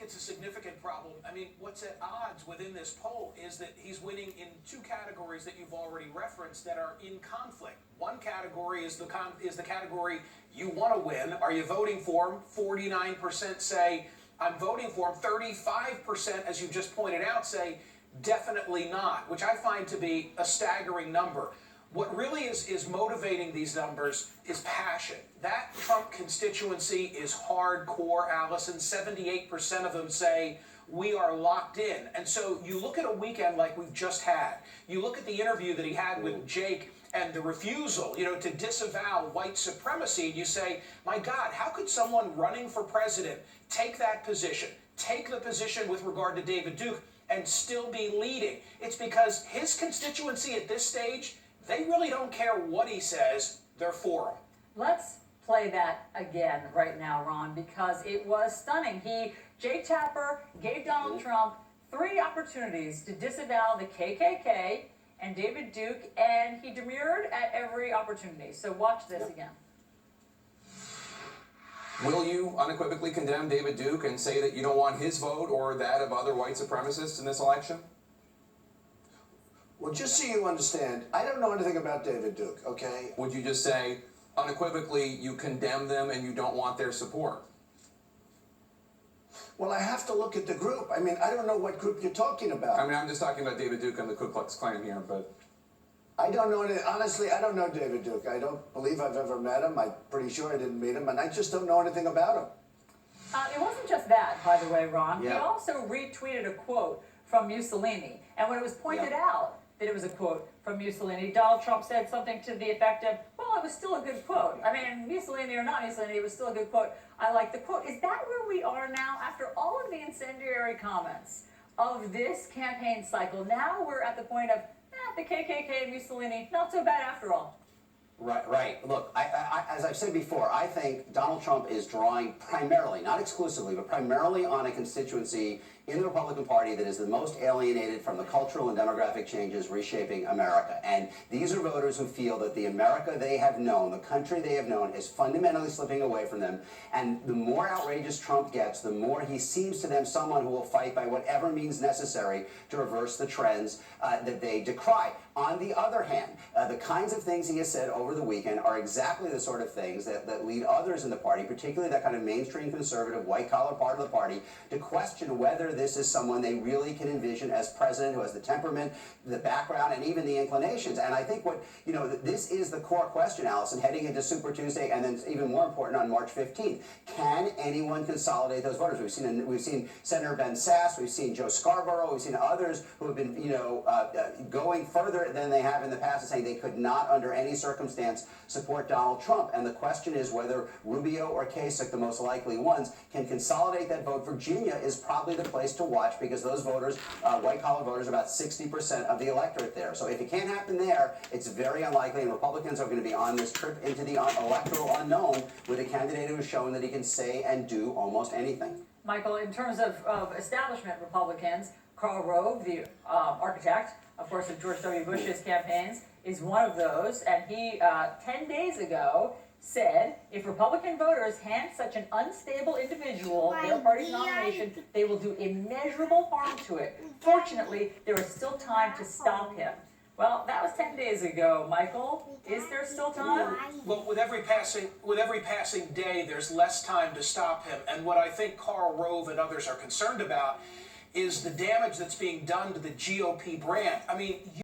it's a significant problem. I mean, what's at odds within this poll is that he's winning in two categories that you've already referenced that are in conflict. One category is the category you want to win. Are you voting for him? 49% say, I'm voting for him. 35%, as you just pointed out, say, definitely not, which I find to be a staggering number. What really is motivating these numbers is passion. That Trump constituency is hardcore, Allison. 78% of them say we are locked in. And so you look at a weekend like we've just had. You look at the interview that he had with Jake and the refusal, to disavow white supremacy. And you say, my God, how could someone running for president take that position, take the position with regard to David Duke, and still be leading? It's because his constituency at this stage, they really don't care what he says. They're for him. Let's play that again right now, Ron, because it was stunning. Jake Tapper gave Donald Trump 3 opportunities to disavow the KKK and David Duke, and he demurred at every opportunity. So watch this again. Will you unequivocally condemn David Duke and say that you don't want his vote or that of other white supremacists in this election? Well, just so you understand, I don't know anything about David Duke, okay? Would you just say, unequivocally, you condemn them and you don't want their support? Well, I have to look at the group. I mean, I don't know what group you're talking about. I mean, I'm just talking about David Duke and the Ku Klux Klan here, but... I don't know any, honestly, I don't know David Duke. I don't believe I've ever met him. I'm pretty sure I didn't meet him, and I just don't know anything about him. It wasn't just that, by the way, Ron. Yeah. He also retweeted a quote from Mussolini, and when it was pointed out that it was a quote from Mussolini, Donald Trump said something to the effect of, well, it was still a good quote. I mean, Mussolini or not Mussolini, it was still a good quote. I like the quote. Is that where we are now after all of the incendiary comments of this campaign cycle? Now we're at the point of, the KKK and Mussolini, not so bad after all. Right. Look, as I've said before, I think Donald Trump is drawing primarily, not exclusively, but primarily on a constituency in the Republican Party that is the most alienated from the cultural and demographic changes reshaping America. And these are voters who feel that the America they have known, the country they have known, is fundamentally slipping away from them. And the more outrageous Trump gets, the more he seems to them someone who will fight by whatever means necessary to reverse the trends that they decry. On the other hand, the kinds of things he has said over the weekend are exactly the sort of things that lead others in the party, particularly that kind of mainstream conservative, white-collar part of the party, to question whether this is someone they really can envision as president who has the temperament, the background, and even the inclinations. And I think this is the core question, Allison, heading into Super Tuesday, and then even more important on March 15th. Can anyone consolidate those voters? We've seen Senator Ben Sasse, we've seen Joe Scarborough, we've seen others who have been, going further than they have in the past and saying they could not, under any circumstance, support Donald Trump. And the question is whether Rubio or Kasich, the most likely ones, can consolidate that vote. Virginia is probably the place to watch because those voters, white-collar voters, are about 60% of the electorate there. So if it can't happen there, it's very unlikely, and Republicans are going to be on this trip into the electoral unknown with a candidate who has shown that he can say and do almost anything. Michael, in terms of establishment Republicans, Karl Rove, the architect, of course, of George W. Bush's campaigns, is one of those. And he, 10 days ago, said if Republican voters hand such an unstable individual their party's nomination, they will do immeasurable harm to it. Fortunately, there is still time to stop him. Well, that was 10 days ago, Michael. Is there still time? Well, with every passing day, there's less time to stop him. And what I think Karl Rove and others are concerned about is the damage that's being done to the GOP brand. I mean,